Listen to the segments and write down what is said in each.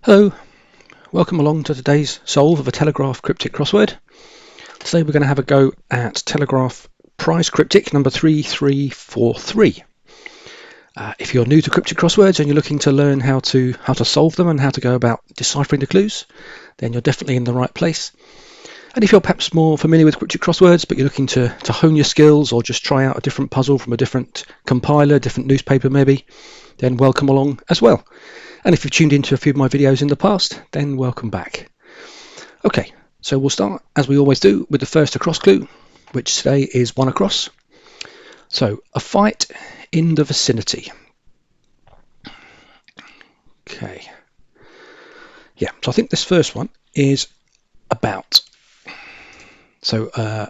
Hello, welcome along to today's solve of a Telegraph Cryptic Crossword. Today we're going to have a go at Telegraph Prize Cryptic number 3343. If you're new to cryptic crosswords and you're looking to learn how to solve them and how to go about deciphering the clues, then you're definitely in the right place. And if you're perhaps more familiar with cryptic crosswords but you're looking to hone your skills or just try out a different puzzle from a different compiler, different newspaper maybe, then welcome along as well. And if you've tuned into a few of my videos in the past, then welcome back. Okay, so we'll start, as we always do, with the first across clue, which today is one across. So, a fight in the vicinity. Okay. Yeah, so I think this first one is about. So, a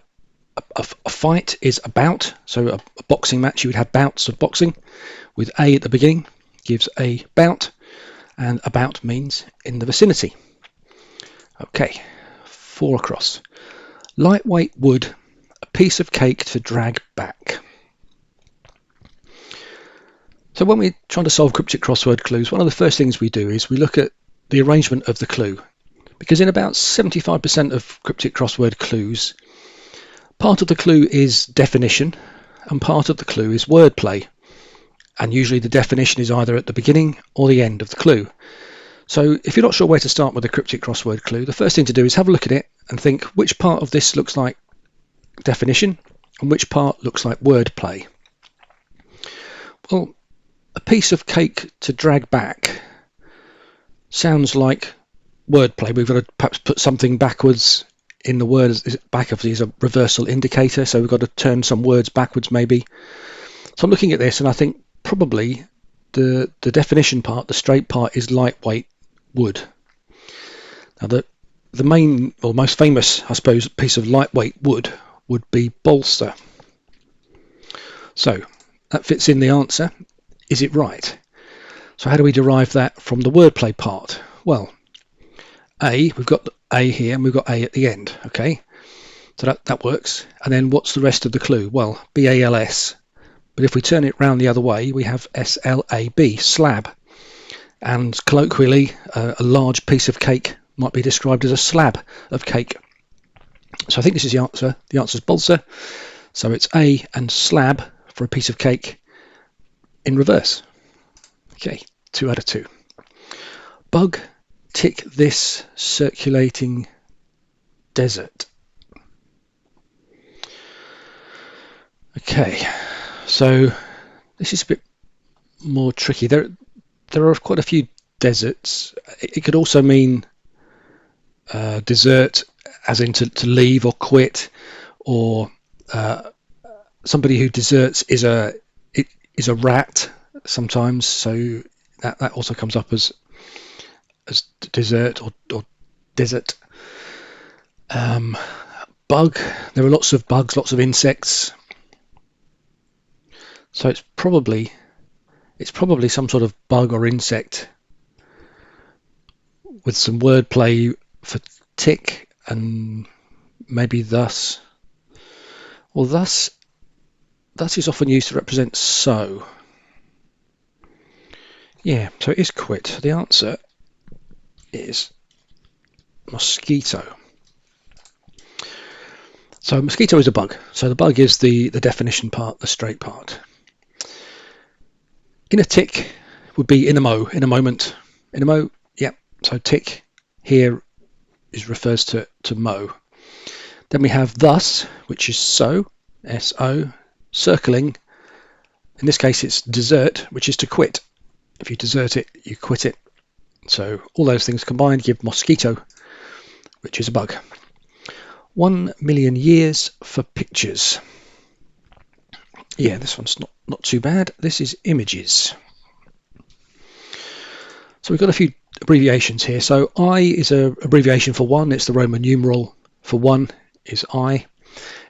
fight is about. So, a boxing match, you would have bouts of boxing with A at the beginning, gives a bout. And about means in the vicinity. Okay, 4 across. Lightweight wood, a piece of cake to drag back. So when we're trying to solve cryptic crossword clues, one of the first things we do is we look at the arrangement of the clue. Because in about 75% of cryptic crossword clues, part of the clue is definition and part of the clue is wordplay. And usually the definition is either at the beginning or the end of the clue. So if you're not sure where to start with a cryptic crossword clue, the first thing to do is have a look at it and think which part of this looks like definition and which part looks like wordplay. Well, a piece of cake to drag back sounds like wordplay. We've got to perhaps put something backwards in the word. Back obviously is a reversal indicator, so we've got to turn some words backwards maybe. So I'm looking at this and I think probably the definition part, the straight part, is lightweight wood. Now the main or most famous, I suppose, piece of lightweight wood would be balsa. So that fits in the answer. Is it right? So how do we derive that from the wordplay part? Well, we've got A here and we've got A at the end. Okay, so that works. And then what's the rest of the clue? Well, BALS. But if we turn it round the other way, we have SLAB, slab. And colloquially, a large piece of cake might be described as a slab of cake. So I think this is the answer. The answer is balsa. So it's A and slab for a piece of cake in reverse. Okay, 2 out of 2. Bug, tick this circulating desert. Okay. So this is a bit more tricky. There are quite a few deserts. It could also mean desert, as in to leave or quit, or somebody who deserts is a rat sometimes. So that also comes up as desert or desert. Bug. There are lots of bugs, lots of insects. So it's probably some sort of bug or insect with some wordplay for tick and maybe thus. Well, thus is often used to represent so. Yeah, so it is quit. The answer is mosquito. So mosquito is a bug. So the bug is the definition part, the straight part. In a tick would be in a mo, in a moment. In a mo, yeah. So tick here refers to mo. Then we have thus, which is so, S-O, circling. In this case, it's desert, which is to quit. If you desert it, you quit it. So all those things combined give mosquito, which is a bug. 1 million years for pictures. Yeah, this one's not too bad. This is images. So we've got a few abbreviations here. So I is a abbreviation for 1. It's the Roman numeral for 1 is I.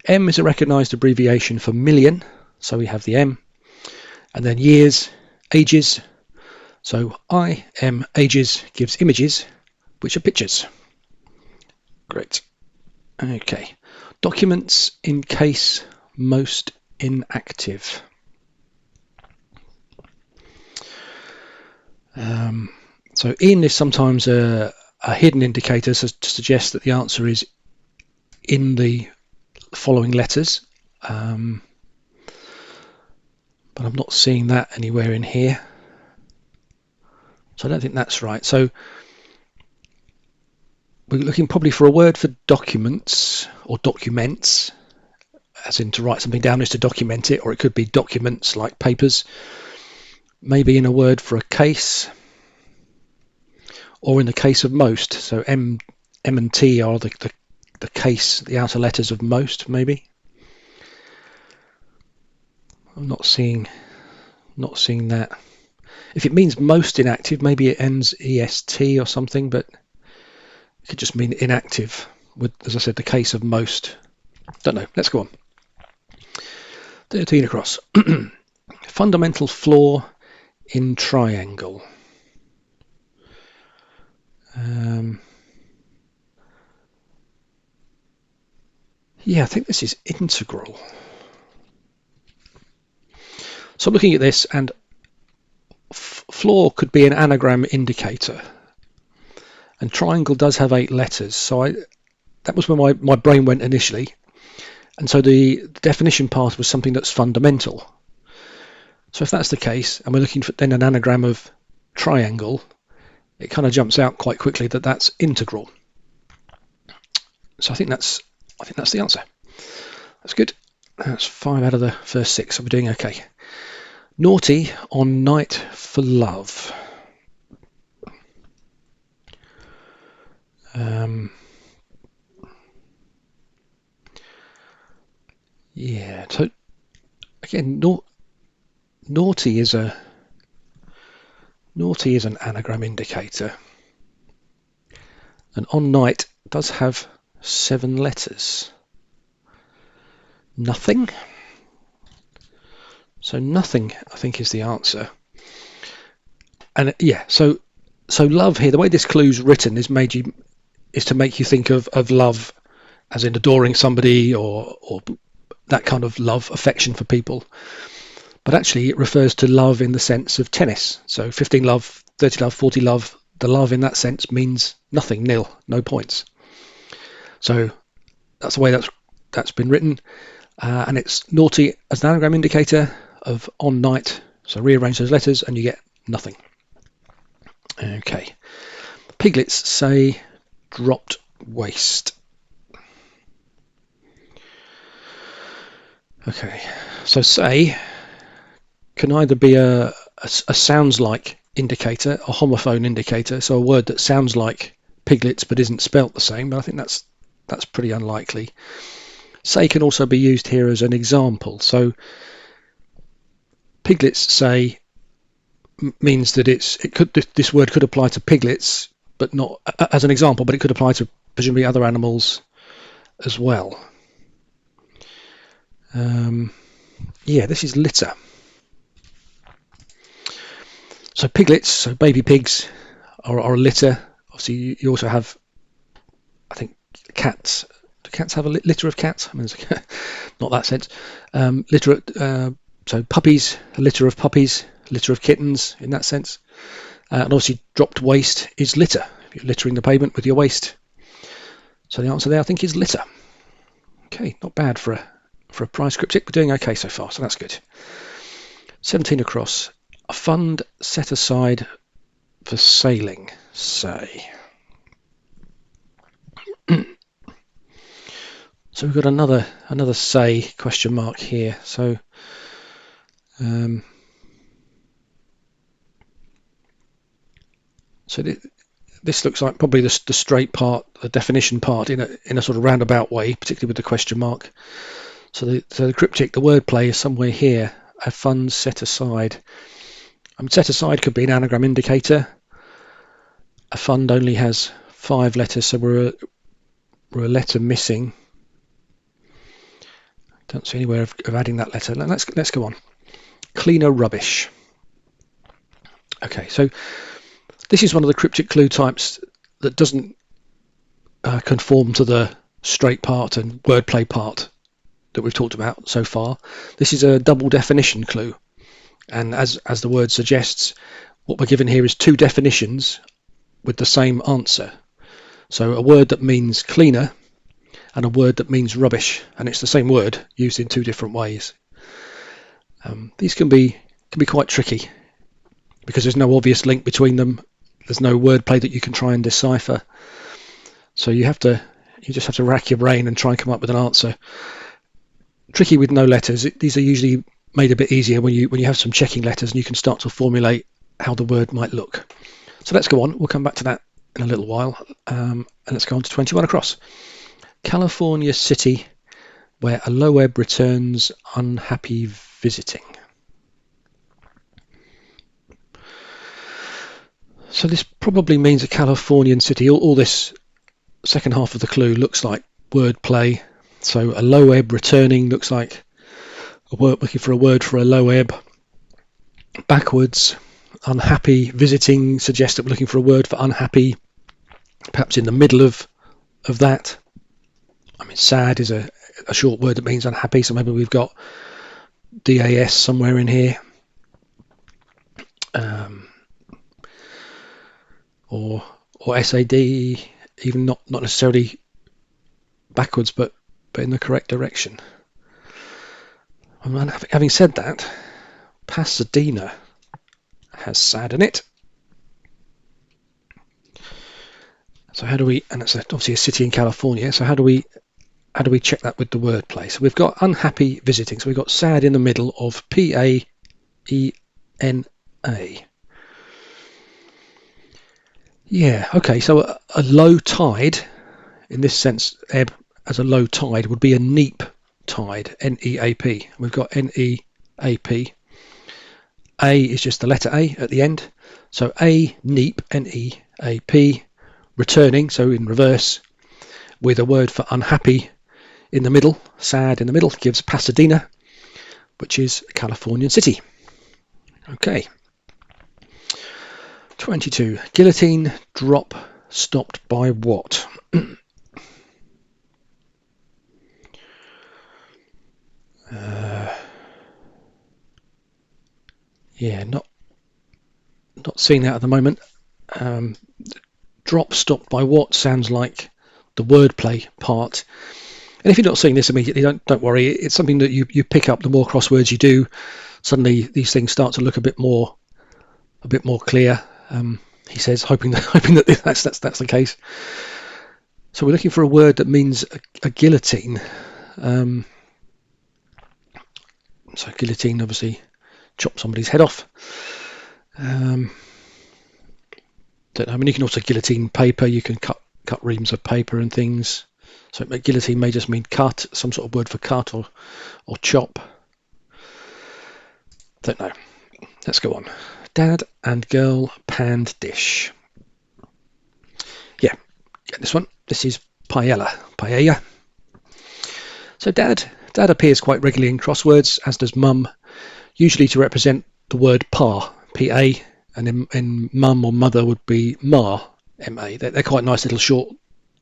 M is a recognized abbreviation for million. So we have the M. And then years, ages. So I, M, ages gives images, which are pictures. Great. Okay. Documents in case most inactive. So in is sometimes a hidden indicator to suggest that the answer is in the following letters, but I'm not seeing that anywhere in here, so I don't think that's right. So we're looking probably for a word for documents or documents, as in to write something down is to document it, or it could be documents like papers, maybe in a word for a case, or in the case of most. So M and T are the case, the outer letters of most, maybe. I'm not seeing that. If it means most inactive, maybe it ends EST or something, but it could just mean inactive with, as I said, the case of most. Don't know. Let's go on. 13 across. Fundamental flaw in triangle. Yeah, I think this is integral. So I'm looking at this, and flaw could be an anagram indicator, and triangle does have 8 letters. So that was where my brain went initially, and so the definition part was something that's fundamental. So if that's the case, and we're looking for then an anagram of triangle, it kind of jumps out quite quickly that that's integral. So I think that's the answer. That's good. That's 5 out of the first 6, so we're doing okay. Naughty on night for love. Yeah, so again, naughty is an anagram indicator, and on night does have 7 letters. Nothing. So nothing, I think, is the answer. And yeah, so love here, the way this clue's written is to make you think of love as in adoring somebody or that kind of love, affection for people. But actually it refers to love in the sense of tennis. So 15 love, 30 love, 40 love, the love in that sense means nothing, nil, no points. So that's the way that's been written. And it's naughty as an anagram indicator of on night. So rearrange those letters and you get nothing. Okay. Piglets say dropped waste. Okay. So say can either be a sounds like indicator, a homophone indicator, so a word that sounds like piglets but isn't spelt the same, but I think that's pretty unlikely. Say can also be used here as an example. So piglets say means that this word could apply to piglets, but not as an example, but it could apply to presumably other animals as well. Yeah, this is litter. So piglets, so baby pigs, are a litter. Obviously, you also have, I think, cats. Do cats have a litter of cats? I mean, not that sense. So puppies, a litter of puppies, litter of kittens in that sense. And obviously, dropped waste is litter. You're littering the pavement with your waste. So the answer there, I think, is litter. Okay, not bad for a prize cryptic. We're doing okay so far, so that's good. 17 across. A fund set aside for sailing, say. So we've got another say question mark here. So this looks like probably the straight part, the definition part, in a sort of roundabout way, particularly with the question mark. So the cryptic, the wordplay is somewhere here. A fund set aside. Set aside could be an anagram indicator. A fund only has 5 letters, so we're a letter missing. Don't see anywhere of adding that letter. Let's go on. Cleaner rubbish. Okay, so this is one of the cryptic clue types that doesn't conform to the straight part and wordplay part that we've talked about so far. This is a double definition clue, and as the word suggests, what we're given here is 2 definitions with the same answer. So a word that means cleaner and a word that means rubbish, and it's the same word used in two different ways. These can be quite tricky because there's no obvious link between them. There's no wordplay that you can try and decipher. So you just have to rack your brain and try and come up with an answer. Tricky with no letters. These are usually made a bit easier when you have some checking letters and you can start to formulate how the word might look. So let's go on. We'll come back to that in a little while. And let's go on to 21 across. California city where a low ebb returns unhappy visiting. So this probably means a Californian city. All this second half of the clue looks like wordplay. So a low ebb returning looks like a word, looking for a word for a low ebb. Backwards, unhappy visiting suggests that we're looking for a word for unhappy, perhaps in the middle of that. I mean, sad is a short word that means unhappy, so maybe we've got DAS somewhere in here. Or SAD, even not necessarily backwards, but in the correct direction. And having said that, Pasadena has sad in it. So how do we? And it's obviously a city in California. So how do we check that with the wordplay? So we've got unhappy visiting. So we've got sad in the middle of PAENA. Yeah, okay, so a low tide, in this sense, ebb as a low tide would be a neap tide, N-E-A-P. We've got N-E-A-P. A is just the letter A at the end. So A, neap, N-E-A-P, returning, so in reverse, with a word for unhappy in the middle, sad in the middle, gives Pasadena, which is a Californian city. Okay. 22. Guillotine drop stopped by what? Yeah, not seeing that at the moment. Drop stopped by what sounds like the wordplay part. And if you're not seeing this immediately, don't worry. It's something that you pick up the more crosswords you do. Suddenly these things start to look a bit more clear. He says, hoping that that's the case. So we're looking for a word that means a guillotine. So guillotine, obviously, chop somebody's head off. Don't know. I mean, you can also guillotine paper. You can cut reams of paper and things. So guillotine may just mean cut, some sort of word for cut or chop. Don't know. Let's go on. Dad and girl panned dish. Yeah, get this one. This is paella. So dad appears quite regularly in crosswords, as does mum, usually to represent the word pa, P-A, and in mum or mother would be ma, M-A. They're quite nice little short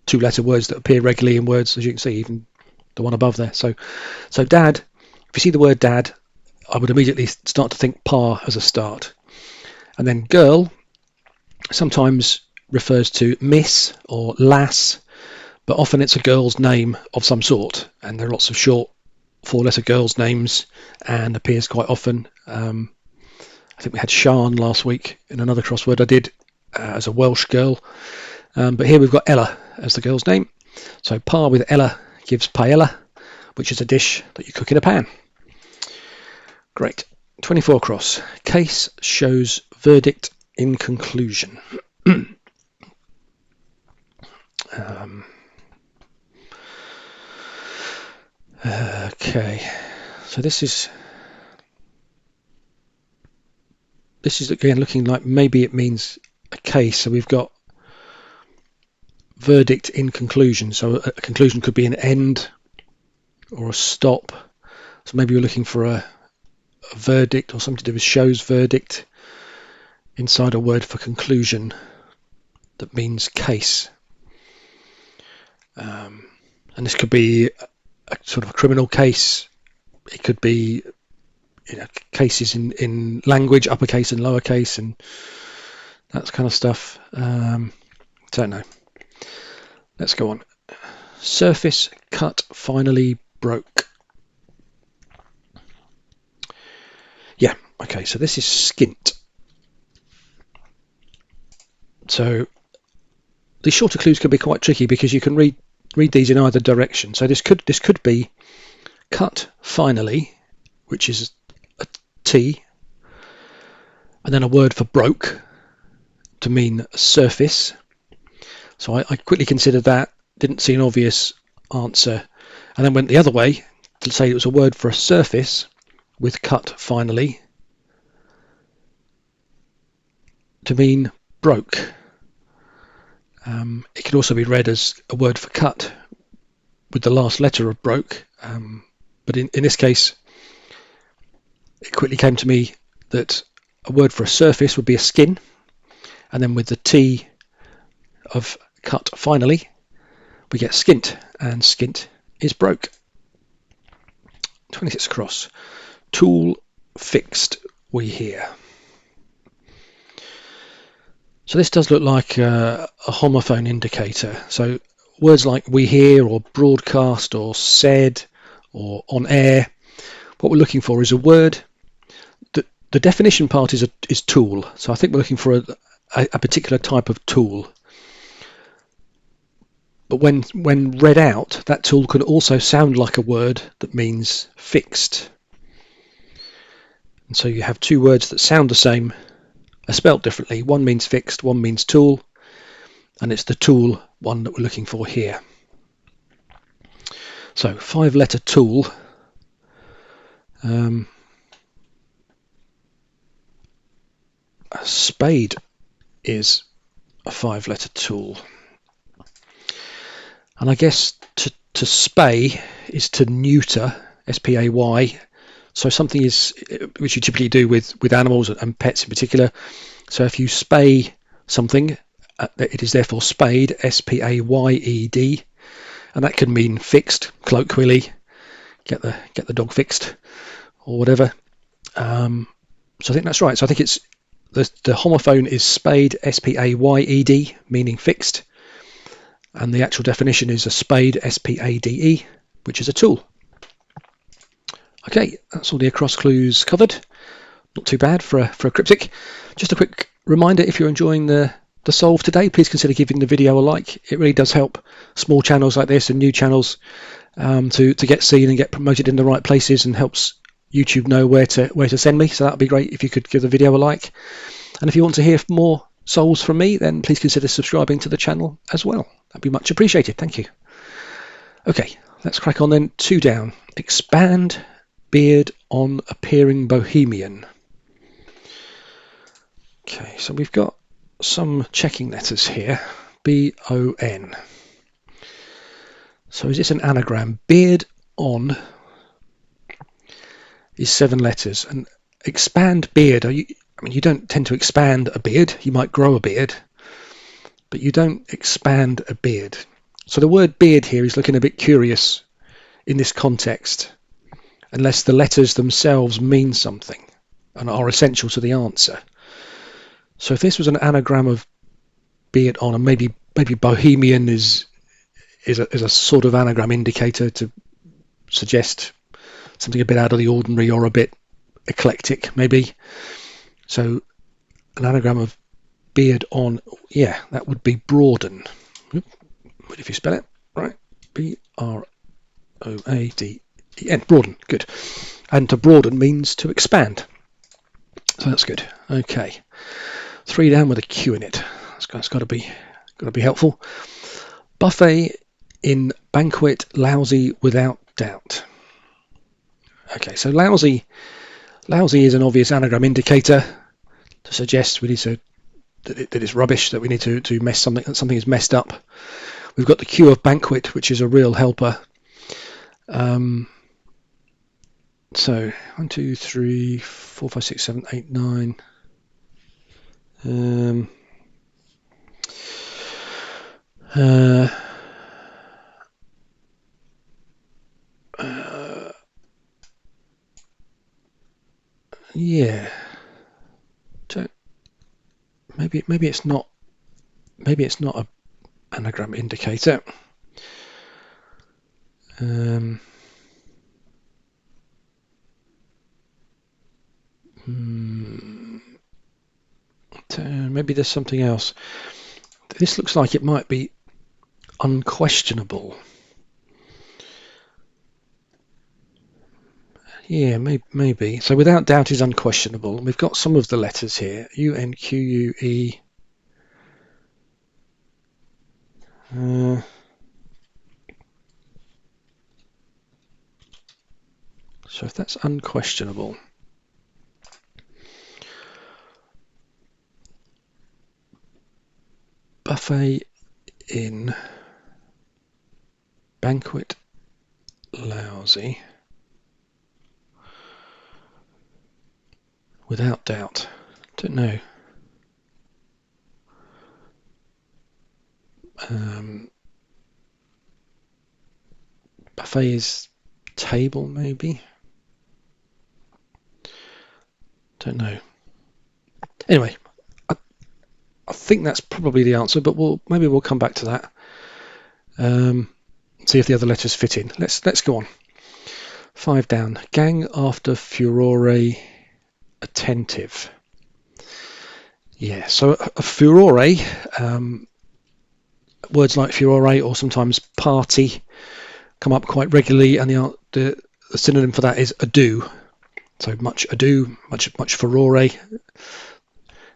two-letter words that appear regularly in words, as you can see, even the one above there. So dad, if you see the word dad, I would immediately start to think pa as a start. And then girl sometimes refers to miss or lass, but often it's a girl's name of some sort, and there are lots of short four-letter girls' names and appears quite often. I think we had Sian last week in another crossword I did as a Welsh girl, but here we've got Ella as the girl's name. So pa with Ella gives paella, which is a dish that you cook in a pan. Great. 24 across. Case shows verdict in conclusion. Okay, so this is again looking like maybe it means a case. So we've got verdict in conclusion. So a conclusion could be an end or a stop. So maybe you're looking for a verdict or something to do with shows verdict inside a word for conclusion that means case. And this could be a sort of a criminal case. It could be cases in language, uppercase and lowercase, and that kind of stuff. Don't know. Let's go on. Surface cut finally broke. Yeah, okay, so this is skint. So these shorter clues can be quite tricky because you can read these in either direction. So this could be cut finally, which is a T, and then a word for broke to mean surface. So I quickly considered that, didn't see an obvious answer, and then went the other way to say it was a word for a surface with cut finally to mean broke. It could also be read as a word for cut with the last letter of broke, but in this case it quickly came to me that a word for a surface would be a skin, and then with the T of cut finally we get skint, and skint is broke. 26 across. Tool fixed we hear. So this does look like a homophone indicator. So words like we hear or broadcast or said or on air, what we're looking for is a word. The definition part is tool. So I think we're looking for a particular type of tool. But when read out, that tool can also sound like a word that means fixed. And so you have two words that sound the same, are spelt differently. One means fixed, one means tool, and it's the tool one that we're looking for here. So 5-letter tool. A spade is a 5-letter tool. And I guess to spay is to neuter, S-P-A-Y. So something is, which you typically do with animals and pets in particular. So if you spay something, it is therefore spayed, S-P-A-Y-E-D, and that can mean fixed, colloquially, get the dog fixed, or whatever. So I think that's right. So I think it's the homophone is spade, S-P-A-Y-E-D, meaning fixed, and the actual definition is a spade, S-P-A-D-E, which is a tool. Okay, that's all the across clues covered. Not too bad for a cryptic. Just a quick reminder, if you're enjoying the solve today, please consider giving the video a like. It really does help small channels like this and new channels to get seen and get promoted in the right places, and helps YouTube know where to send me. So that would be great if you could give the video a like. And if you want to hear more solves from me, then please consider subscribing to the channel as well. That'd be much appreciated. Thank you. Okay, let's crack on then. 2 down. Expand beard on appearing bohemian. Okay, so we've got some checking letters here. B-O-N. So is this an anagram? Beard on is 7 letters, and expand beard. I mean, you don't tend to expand a beard. You might grow a beard, but you don't expand a beard. So the word beard here is looking a bit curious in this context, unless the letters themselves mean something and are essential to the answer. So if this was an anagram of beard on, and maybe bohemian is a sort of anagram indicator to suggest something a bit out of the ordinary or a bit eclectic, maybe. So an anagram of beard on, yeah, that would be broaden. What if you spell it right? B-R-O-A-D-E-N, broaden. Good. And to broaden means to expand. So that's good. Okay. 3 down with a Q in it. That's got to be helpful. Buffet in banquet, lousy without doubt. Okay, so lousy is an obvious anagram indicator to suggest we need to that it's rubbish, that we need to mess something, that something is messed up. We've got the Q of banquet, which is a real helper. So 1, 2, 3, 4, 5, 6, 7, 8, 9. Yeah. maybe it's not a anagram indicator. Maybe there's something else. This looks like it might be unquestionable. Yeah, maybe. So without doubt is unquestionable. We've got some of the letters here. U, N, Q, U, E. So if that's unquestionable, buffet, inn, banquet, lousy, without doubt. Don't know. Buffet is table, maybe. Don't know. Anyway, I think that's probably the answer, but maybe we'll come back to that. See if the other letters fit in. Let's go on. 5 down. Gang after furore, attentive. Yeah, so a furore, words like furore or sometimes party come up quite regularly, and the synonym for that is ado. So much ado, much furore.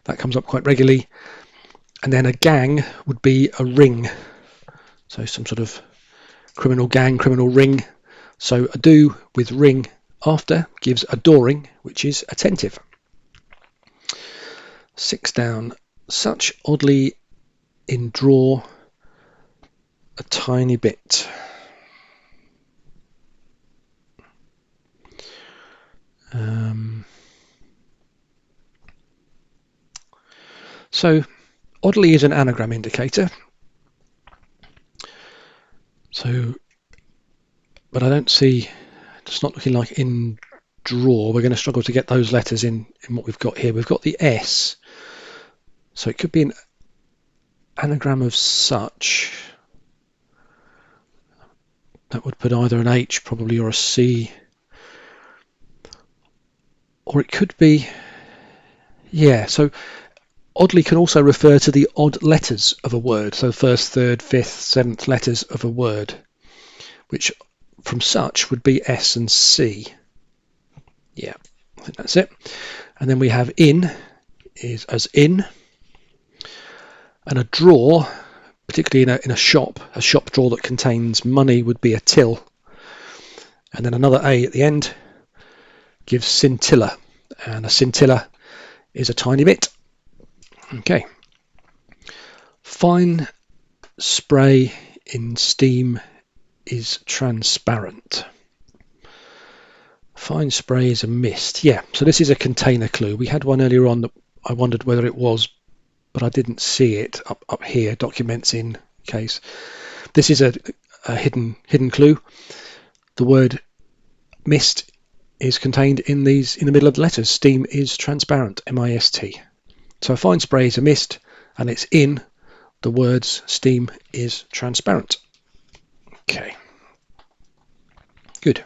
That comes up quite regularly. And then a gang would be a ring. So some sort of criminal gang, criminal ring. So ado with ring after gives adoring, which is attentive. 6 down. Such oddly in draw a tiny bit. So oddly is an anagram indicator. So, but I don't see, it's not looking like in draw. We're going to struggle to get those letters in what we've got here. We've got the S. So it could be an anagram of such. That would put either an H probably or a C. Or it could be, yeah, so oddly can also refer to the odd letters of a word. So first, third, fifth, seventh letters of a word, which from such would be S and C. Yeah, I think that's it. And then we have in is as in. And a drawer, particularly in a shop drawer that contains money would be a till. And then another A at the end gives scintilla. And a scintilla is a tiny bit. Okay. Fine spray in steam is transparent. Fine spray is a mist. Yeah, so this is a container clue. We had one earlier on that I wondered whether it was, but I didn't see it up here. Documents in case. This is a hidden clue. The word mist is contained in the middle of the letters. Steam is transparent. M-I-S-T. So a fine spray is a mist, and it's in the words steam is transparent. Okay. Good.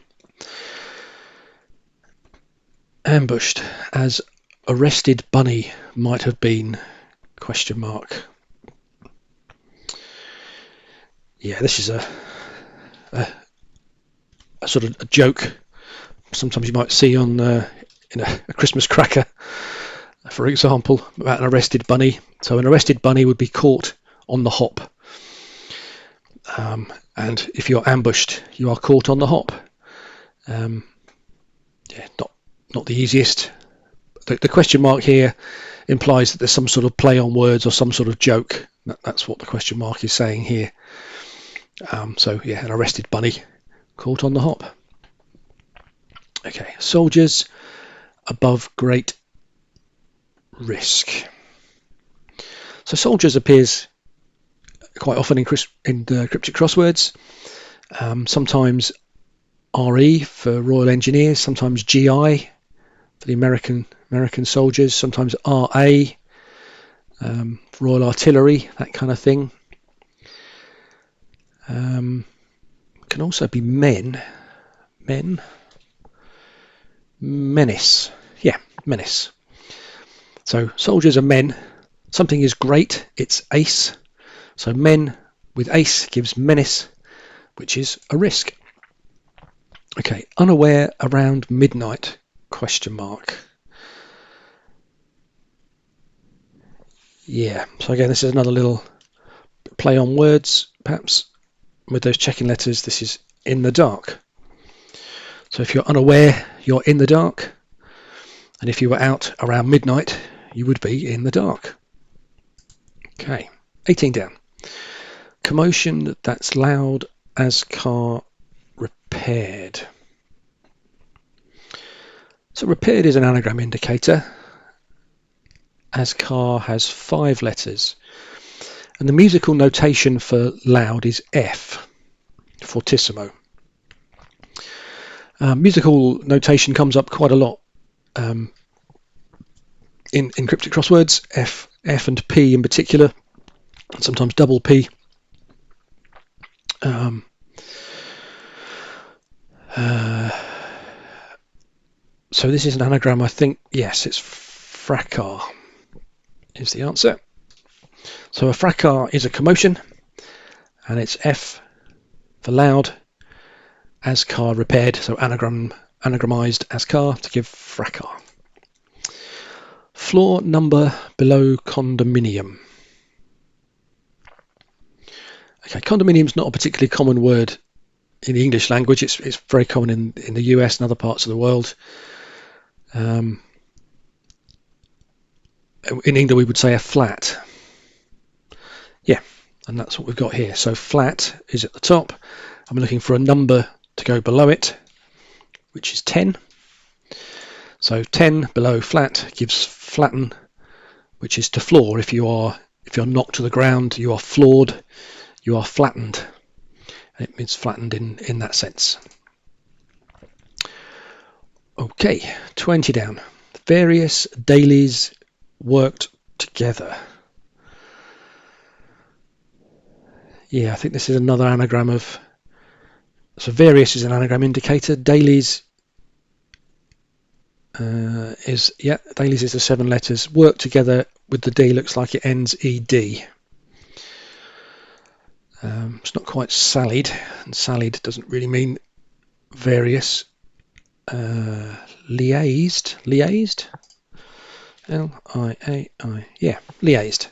Ambushed, as arrested bunny might have been, question mark. Yeah, this is a sort of a joke. Sometimes you might see on in a Christmas cracker, for example, about an arrested bunny. So an arrested bunny would be caught on the hop. And if you're ambushed, you are caught on the hop. Yeah, not the easiest. The question mark here implies that there's some sort of play on words or some sort of joke. That's what the question mark is saying here. So yeah, an arrested bunny caught on the hop. Okay, soldiers above great risk. So soldiers appears quite often in cryptic crosswords. Sometimes RE for Royal Engineers, sometimes GI for the American soldiers, sometimes RA Royal Artillery, that kind of thing. Can also be men. Menace. Yeah, menace. So soldiers are men. Something is great, it's ace. So men with ace gives menace, which is a risk. Okay, unaware around midnight, question mark. Yeah, so again, this is another little play on words, perhaps. With those checking letters, this is in the dark. So if you're unaware, you're in the dark. And if you were out around midnight, you would be in the dark. Okay, 18 down. Commotion that's loud as car repaired. So repaired is an anagram indicator, as car has 5 letters. And the musical notation for loud is F, fortissimo. Musical notation comes up quite a lot in cryptic crosswords, F and P in particular, and sometimes double P. So this is an anagram, I think. Yes, it's fracas is the answer. So a fracas is a commotion, and it's F for loud, as car repaired, so anagramized as car to give fracas. Floor number below condominium. Okay, condominium is not a particularly common word in the English language. It's very common in the US and other parts of the world. In England, we would say a flat. Yeah, and that's what we've got here. So flat is at the top. I'm looking for a number to go below it, which is 10. So 10 below flat gives flatten, which is to floor. If you're knocked to the ground, you are floored, you are flattened. And it means flattened in that sense. Okay, 20 down. Various dailies worked together. Yeah, I think this is another anagram of... So various is an anagram indicator. Dailies dailies is the 7 letters. Work together with the D looks like it ends ED. It's not quite sallied, and sallied doesn't really mean various. Liaised, L-I-A-I, yeah, liaised.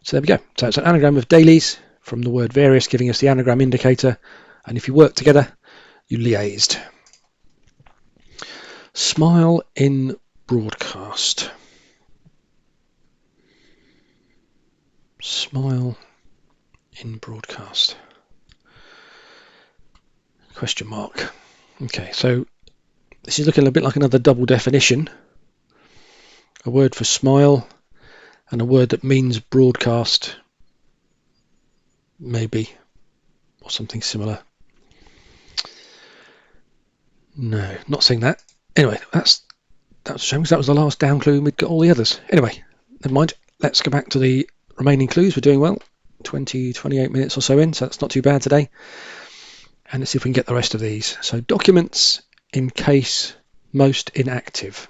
So there we go. So it's an anagram of dailies from the word various, giving us the anagram indicator. And if you work together, you liaised. Smile in broadcast. Smile in broadcast. Question mark. Okay, so this is looking a bit like another double definition. A word for smile and a word that means broadcast, maybe, or something similar. No, not seeing that. Anyway, that's a shame because that was the last down clue and we'd got all the others. Anyway, never mind. Let's go back to the remaining clues. We're doing well. 28 minutes or so in, so that's not too bad today. And let's see if we can get the rest of these. So documents in case most inactive.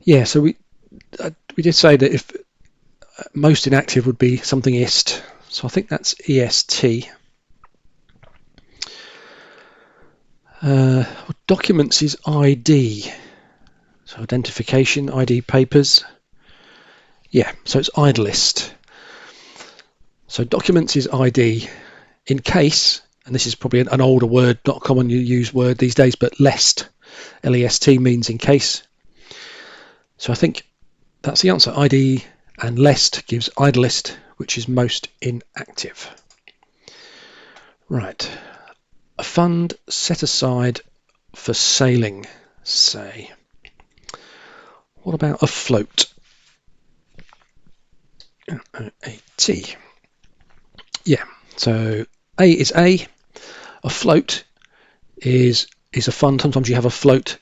Yeah, so we did say that if most inactive would be something ist. So I think that's EST. Documents is ID. So identification, ID papers. Yeah, so it's idlest. So documents is ID. In case, and this is probably an older word, not a commonly used word these days, but lest, L-E-S-T means in case. So I think that's the answer. ID and lest gives idlest, which is most inactive. Right. A fund set aside for sailing, say. What about afloat? A-T. Yeah, so A is A. Afloat is a fund. Sometimes you have a float.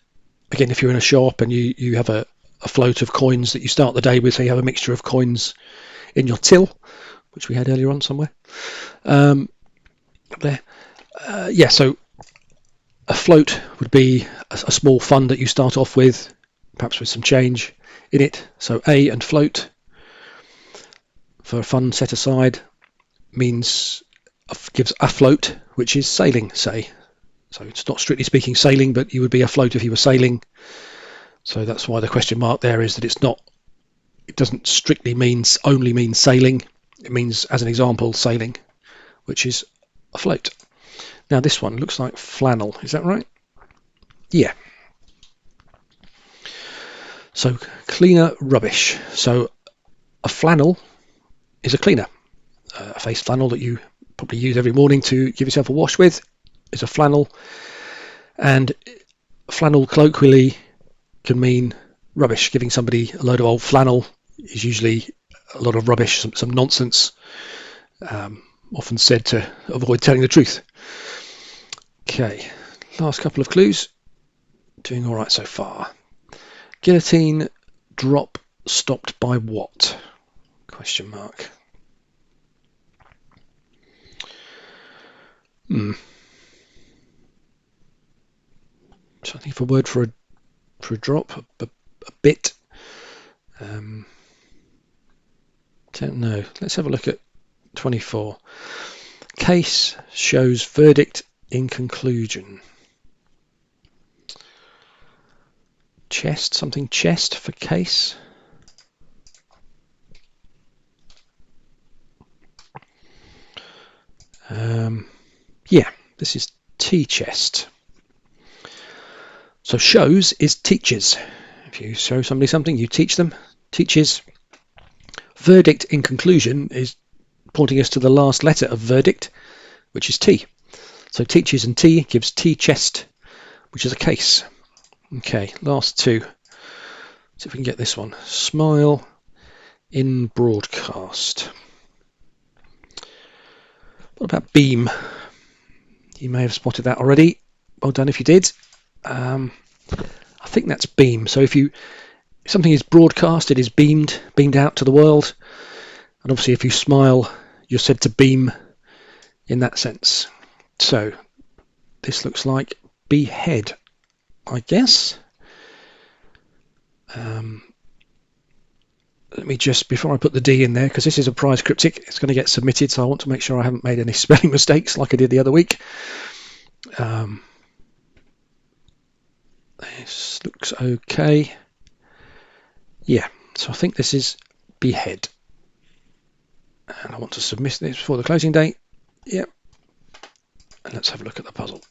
Again, if you're in a shop and you have a a float of coins that you start the day with, so you have a mixture of coins in your till, which we had earlier on somewhere. There. Yeah, so a float would be a small fund that you start off with, perhaps with some change in it. So A and float for a fund set aside means gives afloat, which is sailing, say. So it's not strictly speaking sailing, but you would be afloat if you were sailing. So that's why the question mark there is that it doesn't strictly only mean sailing. It means, as an example, sailing, which is afloat. Now this one looks like flannel, is that right? Yeah. So cleaner rubbish. So a flannel is a cleaner. A face flannel that you probably use every morning to give yourself a wash with is a flannel, and flannel colloquially can mean rubbish. Giving somebody a load of old flannel is usually a lot of rubbish, some nonsense, often said to avoid telling the truth. Okay, last couple of clues. Doing all right so far. Guillotine drop stopped by what? Question mark. So I think if a word for a drop, a bit. Don't know. Let's have a look at 24. Case shows verdict in conclusion. Chest, something chest for case. Yeah, this is tea chest. So shows is teaches. If you show somebody something, you teach them. Teaches. Verdict in conclusion is pointing us to the last letter of verdict, which is T. So teaches and T gives tea chest, which is a case. Okay, last two. See if we can get this one. Smile in broadcast. What about beam? You may have spotted that already. Well done if you did. I think that's beam. So if something is broadcast, it is beamed out to the world. And obviously if you smile, you're said to beam in that sense. So this looks like behead, I guess. Let me just, before I put the D in there, because this is a prize cryptic, it's going to get submitted, so I want to make sure I haven't made any spelling mistakes like I did the other week. This looks okay. Yeah, so I think this is behead. And I want to submit this before the closing date. Yep. And let's have a look at the puzzle.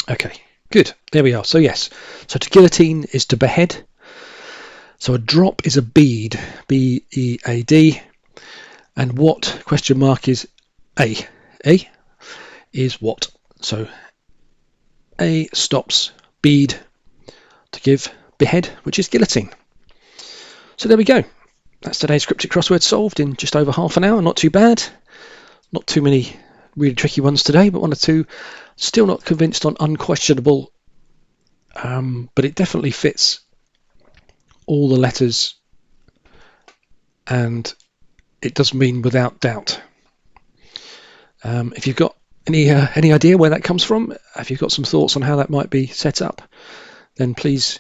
Okay, good. There we are. So yes, so to guillotine is to behead. So a drop is a bead, B-E-A-D. And what, question mark, is A. A is what? So A stops bead to give behead, which is guillotine. So there we go. That's today's cryptic crossword solved in just over half an hour. Not too bad. Not too many really tricky ones today, but one or two. Still not convinced on unquestionable, but it definitely fits all the letters, and it does mean without doubt. If you've got any idea where that comes from, if you've got some thoughts on how that might be set up, then please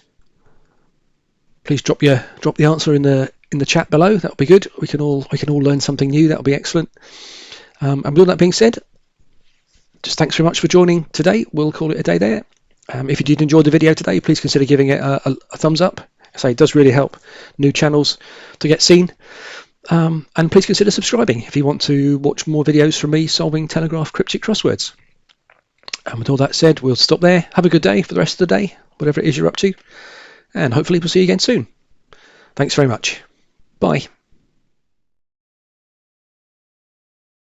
drop the answer in the chat below. That would be good. We can all learn something new. That would be excellent. And with all that being said, just thanks very much for joining today. We'll call it a day there. If you did enjoy the video today, please consider giving it a thumbs up. I say it does really help new channels to get seen. And please consider subscribing if you want to watch more videos from me solving Telegraph cryptic crosswords. And with all that said, we'll stop there. Have a good day for the rest of the day, whatever it is you're up to. And hopefully we'll see you again soon. Thanks very much. Bye.